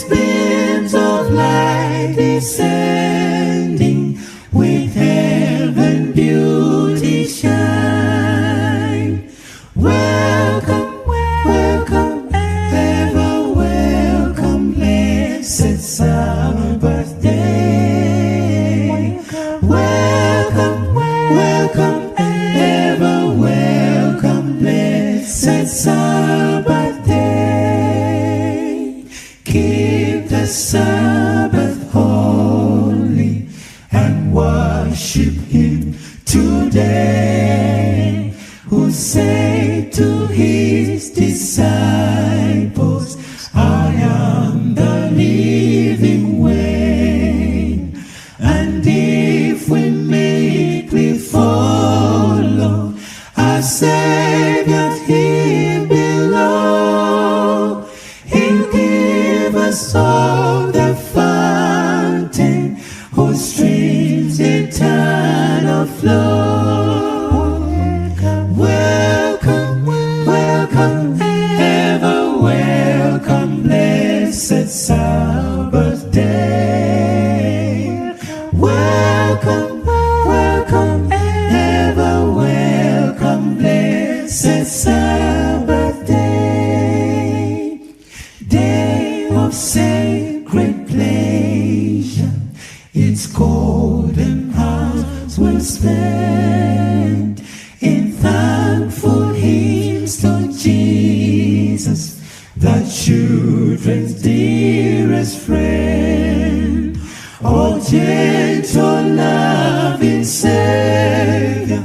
beams of light descending, with heaven beauty shine. Welcome, welcome, ever welcome, blessed Sabbath day. Welcome, welcome, ever welcome, blessed Sabbath day. Keep the Sabbath holy and worship Him today, who said to His disciples, I am the living way. And if we meekly follow our Savior here below, He'll give us of the fountain whose streams eternal flow. Welcome, welcome, ever welcome, blessed Sabbath day. Welcome, welcome, ever welcome, blessed Sabbath day. Day of sacred pleasure, its golden hours will spend in thankful hymns to Jesus, the children's dearest friend. Oh, gentle, loving Savior,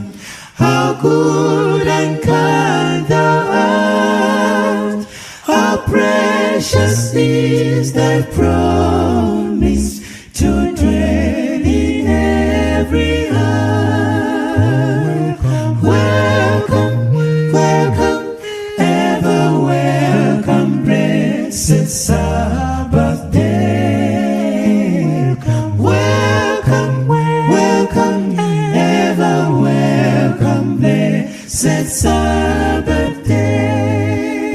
how good and kind thou art. How precious is thy promise to dwell in every heart. Welcome, welcome, ever welcome, blessed Sabbath day. Welcome, welcome, ever welcome, blessed Sabbath day.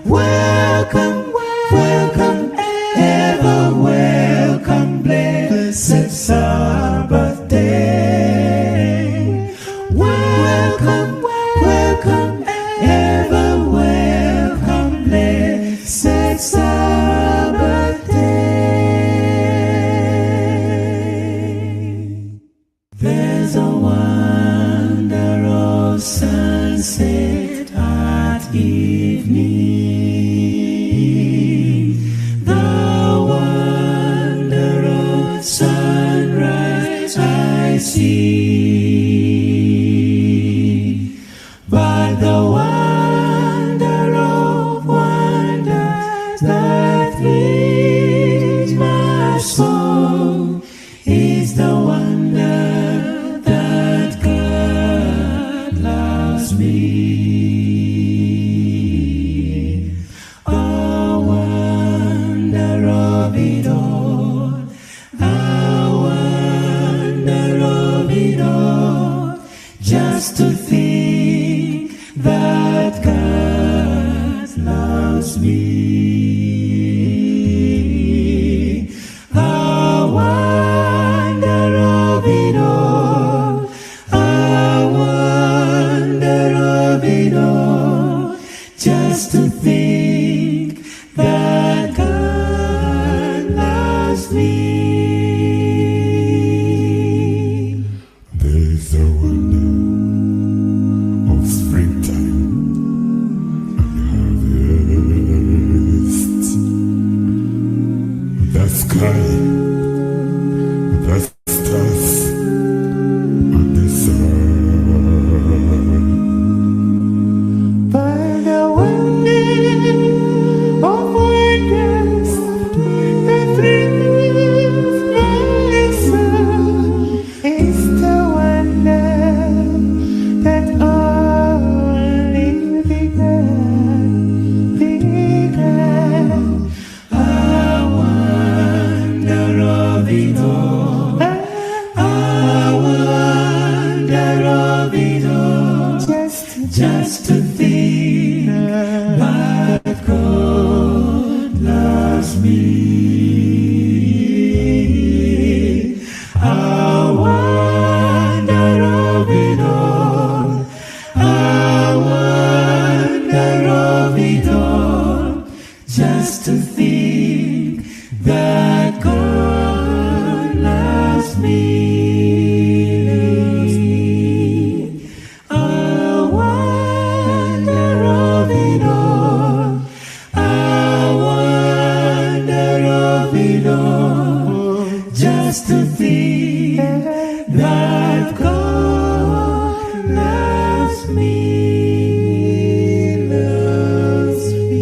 Welcome, welcome, ever welcome, blessed Sabbath day. Welcome, welcome, ever welcome, blessed Sabbath day. There's a wonder of sunset at evening, the wonder of sunrise I see, but the wonder of wonders that thrills my soul is the wonder that God loves me. A wonder of it all, a wonder of it all, just to think that God loves me. A wonder of it all, a wonder of it all, just to think that God loves me. There is a wonder of springtime and harvest. The sky, the stars, and the sun. By the wonder of wonders that thrills my soul is the wonder that only began. A wonder think that God loves me. I wonder of it all. I wonder of it all. Just to think that God loves me, loves me.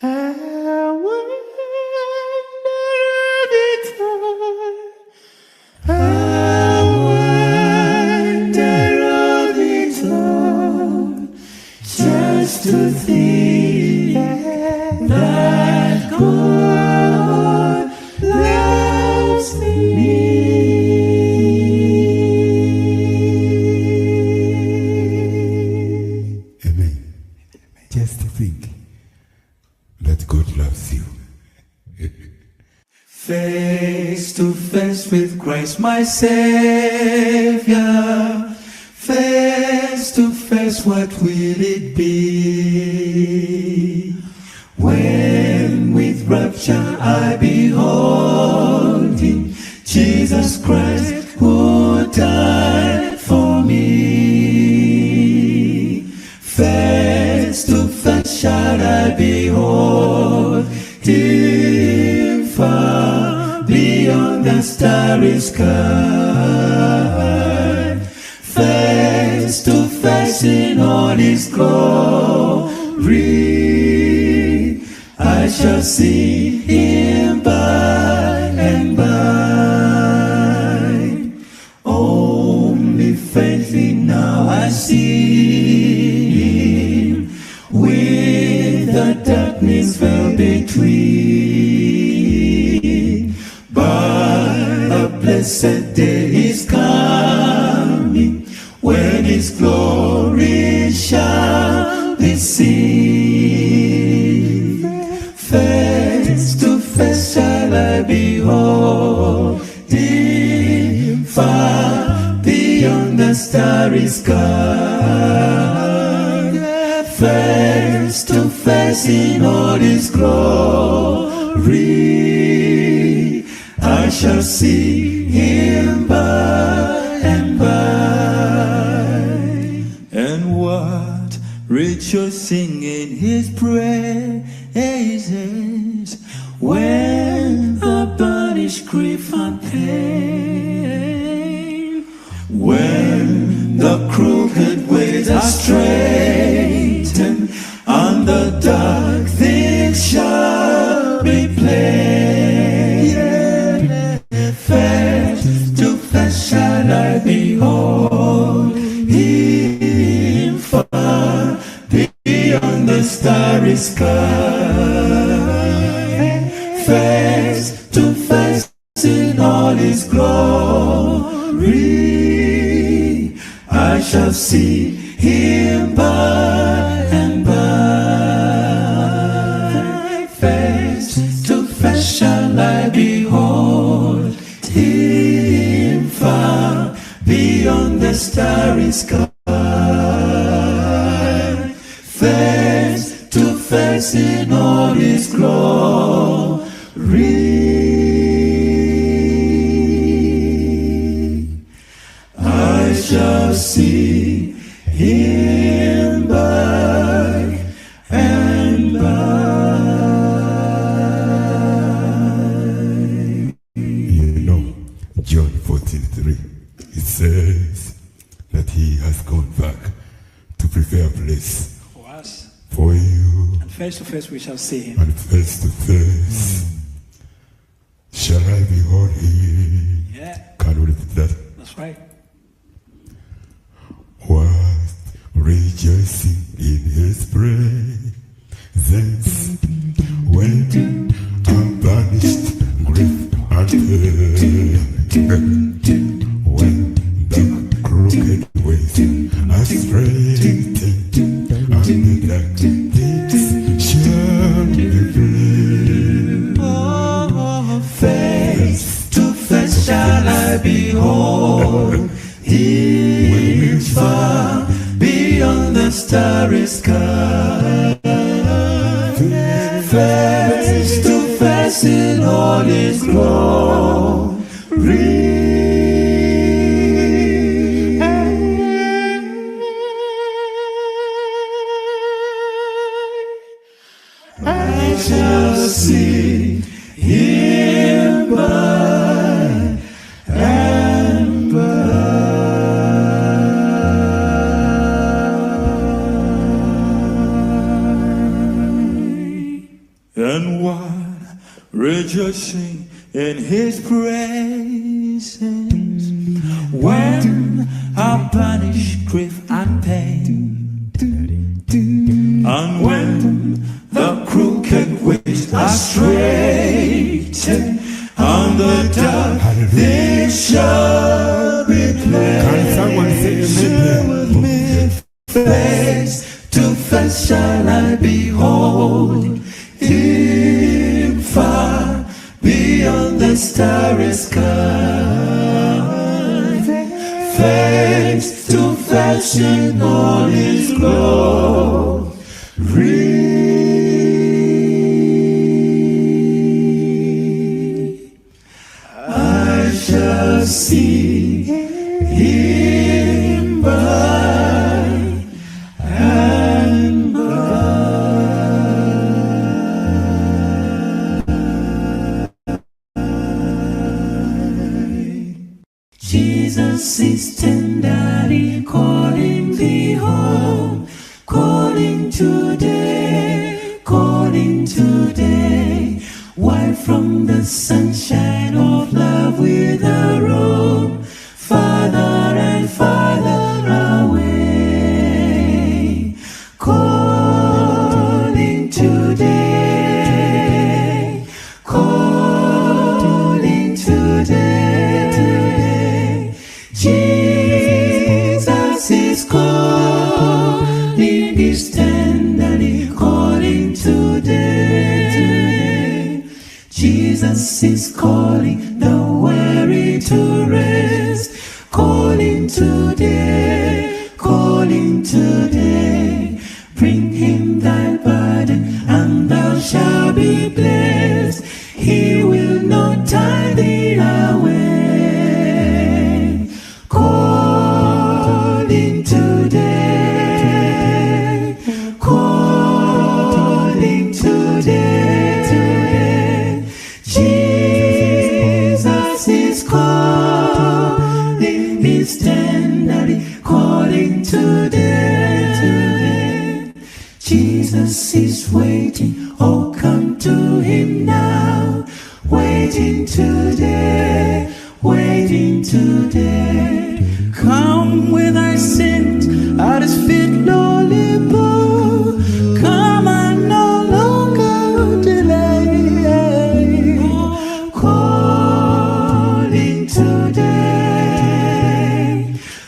I wonder of it all. I wonder of it all. Just to think that God loves me. Amen. Just to think that God loves you. Face to face with Christ my Savior. Face to face, what will it be? When with rapture I behold Him, Jesus Christ who died for me. Face to face shall I behold Him far beyond the starry sky. Face to face in all His glory, I shall see Him by and by. Only faintly now I see Him, with the darkness veil between. But the blessed day is coming, when His glory shall be seen. Face to face shall I behold Him, far beyond the starry sky. Face to face in all His glory, I shall see Him by and by. And what rejoicing in His praises, when the banished grief and pain, when the crooked ways are straightened, and the dark things shall be plain. Face to face shall I behold Him, far beyond the starry sky. Face to face in all His glory, I shall see Him by and by. Face to face shall I behold Him, far beyond the starry sky. Face to face in all His glory, I shall see Him by and by. You know, John 14:3, it says that He has gone back to prepare a place For us, for you, and face to face we shall see Him. and face to face shall I behold Him. Yeah, Can we repeat that? that's right. Was rejoicing in His presence, when I banished grief and pain, when the crooked ways are straightened, and the dark things shall be plain. Oh, face to face shall I behold Him, far beyond starry sky, face to face in all His glory. I shall see Him by and by. And what rejoicing in His presence, when I banish grief and pain, and when the crooked ways are straightened, and the dark things shall be plain. Can someone say amen? With me, face to face shall I behold Him far beyond the starry sky, face to face in all His glory. I shall see Him by and by. Jesus is tenderly calling thee home, calling today, calling today. Why from the sunshine of love with a roam, farther and farther away, calling today, calling today. Jesus is calling, is tenderly calling today. Jesus is calling the weary to rest, calling today, calling today. Bring Him thy burden and thou shalt be blessed. He will not tie thee away. Calling today, calling today. Jesus is calling, is tenderly calling today. Jesus is waiting, oh come to Him now, waiting today, waiting today. Come with thy sins at His feet, lowly bow. Come and no longer delay. Calling today,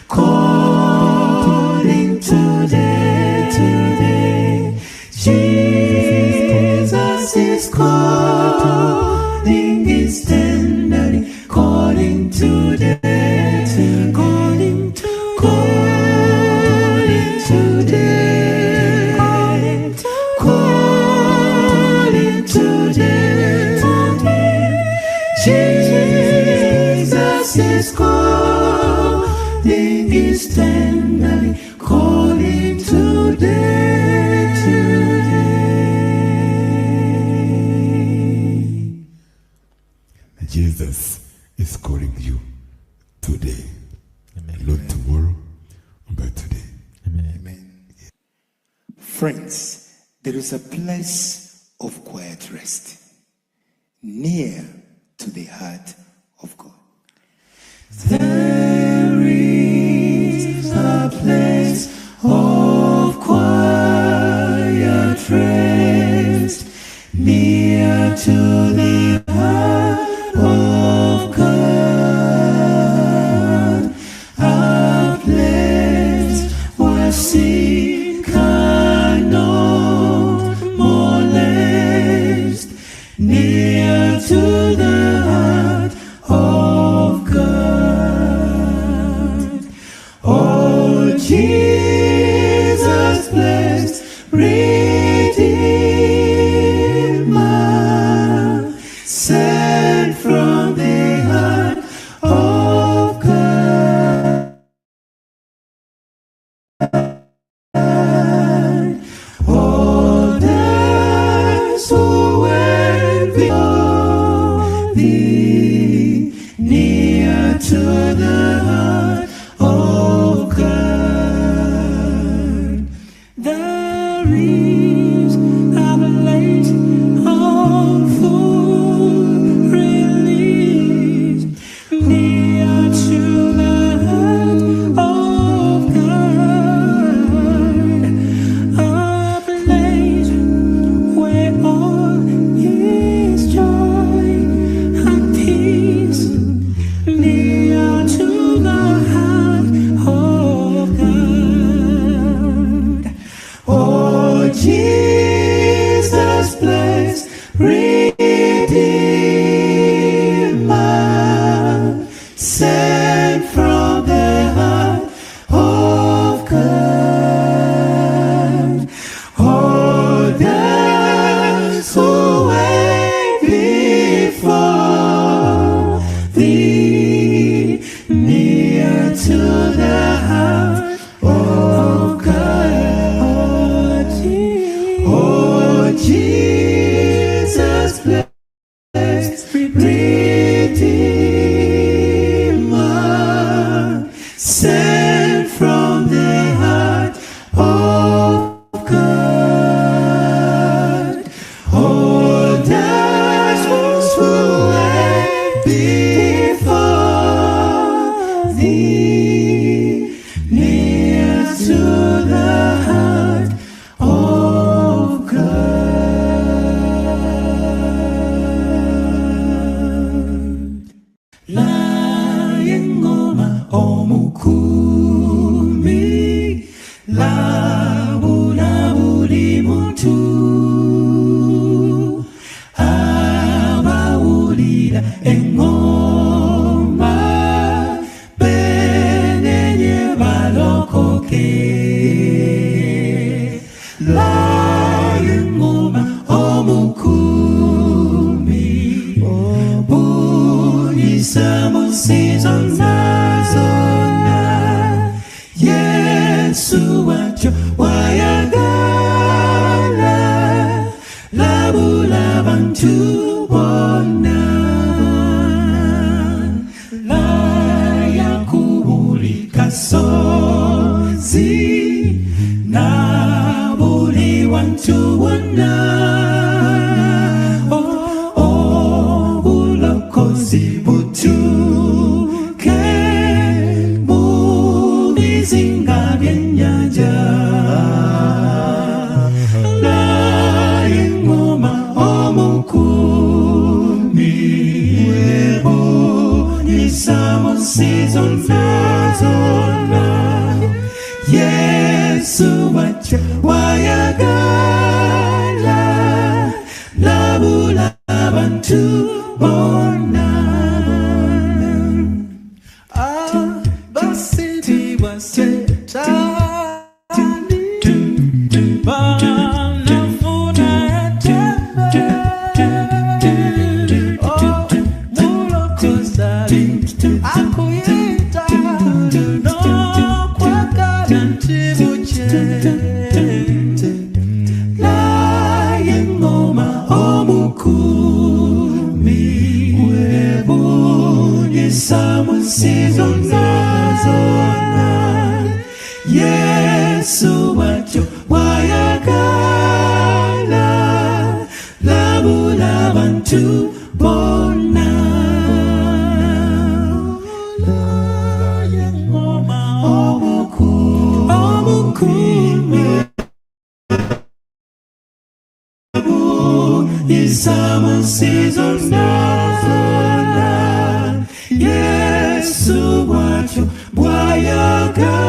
calling today, today. Jesus is calling, is tenderly calling today, calling today, calling today, calling today, today. Jesus is calling, is tenderly calling today, today. Jesus is calling you today. Not tomorrow, but today. Amen. Friends, there is a place of quiet rest near to the heart of God. There is a place of quiet rest near to the heart of God. A place where sin cannot molest, near to the heart of God. Oh, Jesus. Redeemer, sent from the heart of God. All those who went before thee, near to the heart of God. There is a place of full release, near to the heart of God. A place where all is joy and peace, near to the heart of God. Oh, Jesus, bless Redeemer, sent from the heart of God. Oh, those who went before thee, near to the heart of God. Oh, Jesus, bless Redeemer, sent from the heart of God. Oh, those who went before thee, near to the heart of God. Lying ngoma omukumi, labula buli muntu, abawulira engoma, benenye balokoke. Lying ngoma omukumi, bunyisa mu zonna zonna, Yesu wacho wayagala, labula bantu bonna, laya kubuli kasozi, na buli wantu wonna. Oh, bulokozi butuke mu bizinga by'ennyanja. Lying ngoma omukumi, bunyisa mu nsi zonna zonna, Yesu wacho wayagala, labula abantu bonna. Abasitibwa Setani, banafuna etteme, mulokozali akuyita n'okwagala ntibuke. Lying ngoma omukumi, webunyisa mu nsi zonna zonna, Yesu wacho wayagala, labula bantu bonna. Lying ngoma omukumi, bunyisa mu nsi zonna zonna, Yesu wacho bwayagala,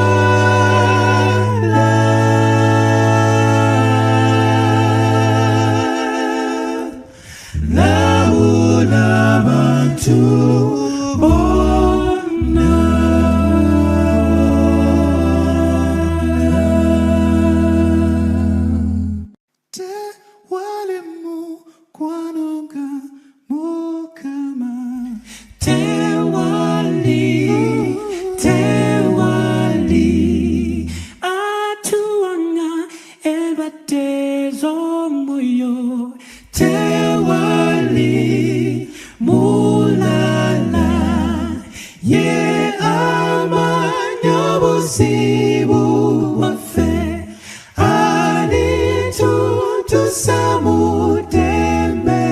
labula bantu bonna. matezo moyo tewali mulala ye amanya buzibu wafe ali tusamutembe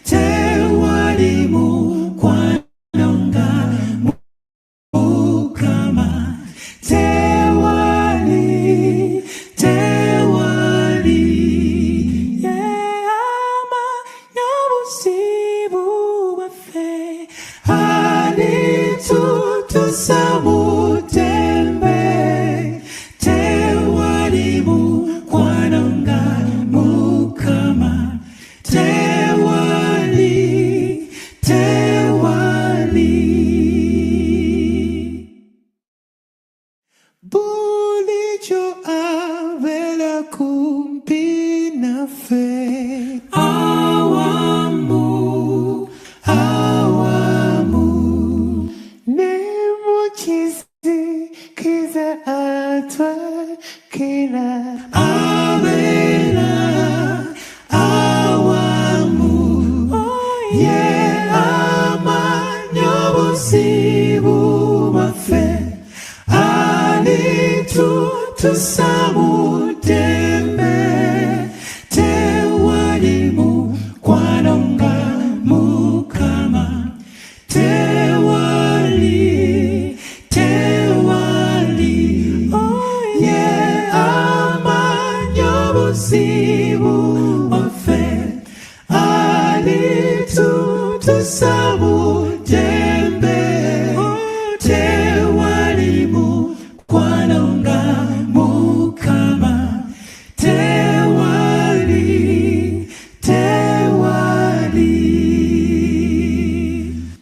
tewali mukwanonga mukama tewali ye amanya buzibu wafe ali tusamutembe tewali mukwanonga mukama tewali bulijo avela kumpi na fe awamu nemo chizi kiza atwa kila abela awamu ye amanya buzibu wafe ali tusamutembe tewali mukwanonga mukama tewali ye amanya buzibu wafe ali tusamutembe tewali mukwanonga mukama tewali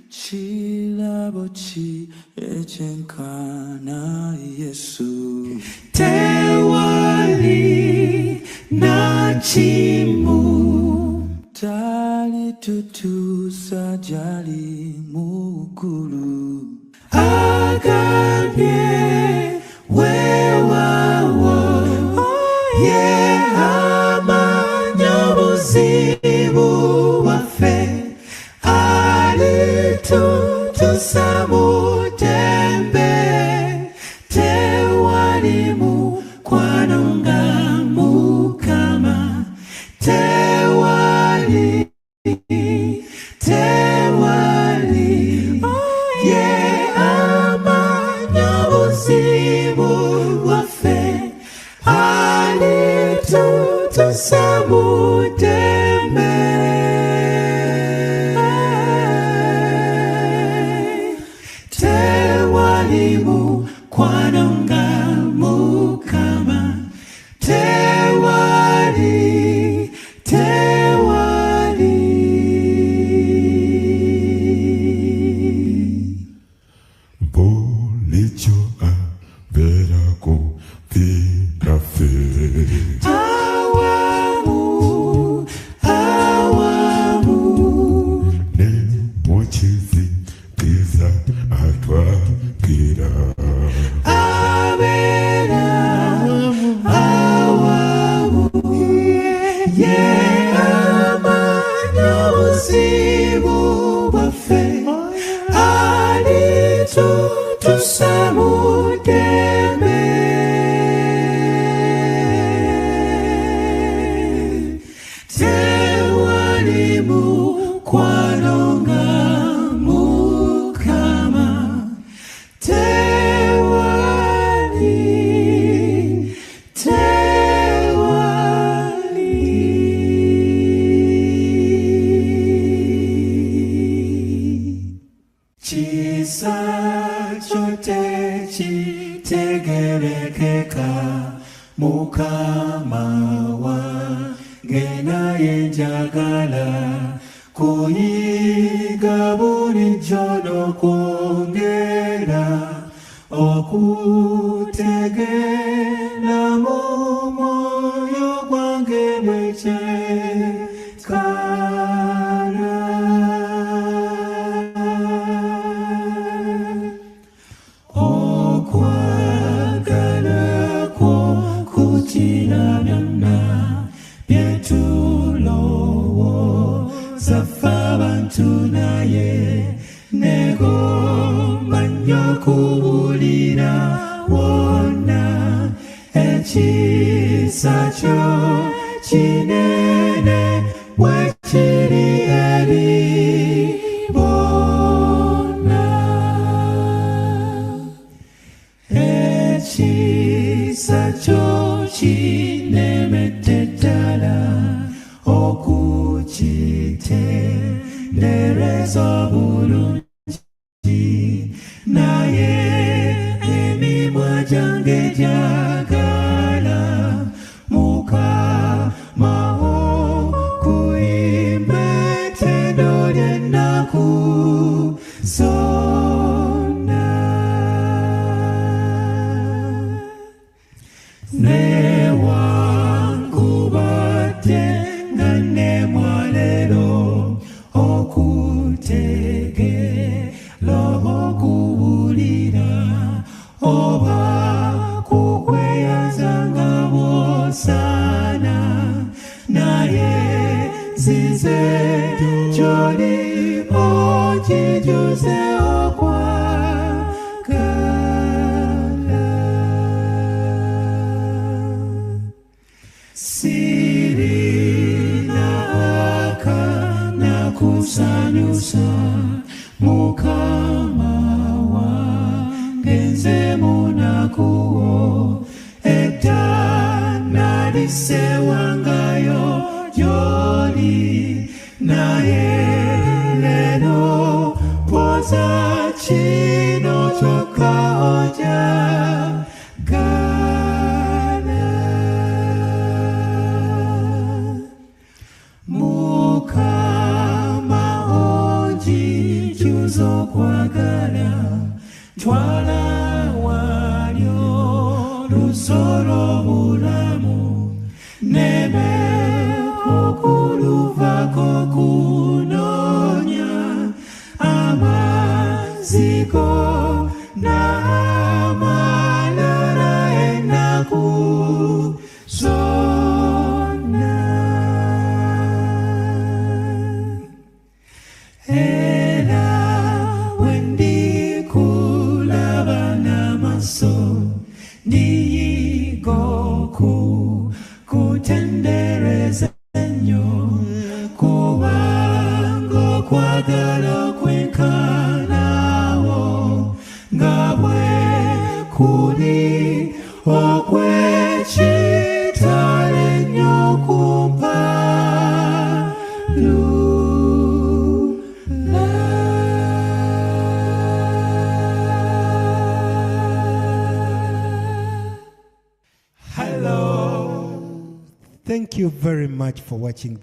chilabo chi echenkana Yesu tewali na chimu tali tutusajali mukulu aganye wewawo ye amanya buzibu wafe ali tusamutembe tewali mukwanonga mukama tewali ye amanya buzibu wafe ali tusamutembe tewali mukwanonga mukama tewali bulijo avela kumpi na fe awamu nemo chizi kiza atwa kila abela awamu ye amanya buzibu wafe ali tusamutembe tewali mukwanonga mukama tewali chisa chote chitegerekeka mukama wange naye njagala kuyiga bulijjo n'okwongera okutegeera mu mwoyo gwange bwe kyekana okwagala kwo tira byonna byetulowo zafa abantu naye negomba nnyo kubulira wonna ekisa kyo kinene bwe kiri eri bonna ekisa kyo kinemedde ddala okukitendereza bulungi naye emimwa gyange gyagala Mukama okuyimba ettendo ly'ennaku zonna newankubadde nga nnemwa leero okutegeera okubulira oba kukweyazanga bw'osaana naye nzize gy'oli okijuze okwagala sirina akanakusanyusa Mukama wange nze munakuwo edda nali sewangayo gy'oli naye leero poza kino kyokka ojagala Mukama onjijuza okwagala twala wali olusolo obulamu neme okuluvako kunoonya amaziko n'amalala ennaku zonna era wendikulaba n'amaaso ndiyiga okukutendereza nnyo kubanga okwagala okwenkanawo nga bwe kuli okw'ekitalo ennyo kumpalula. Hello. Thank you very much for watching this.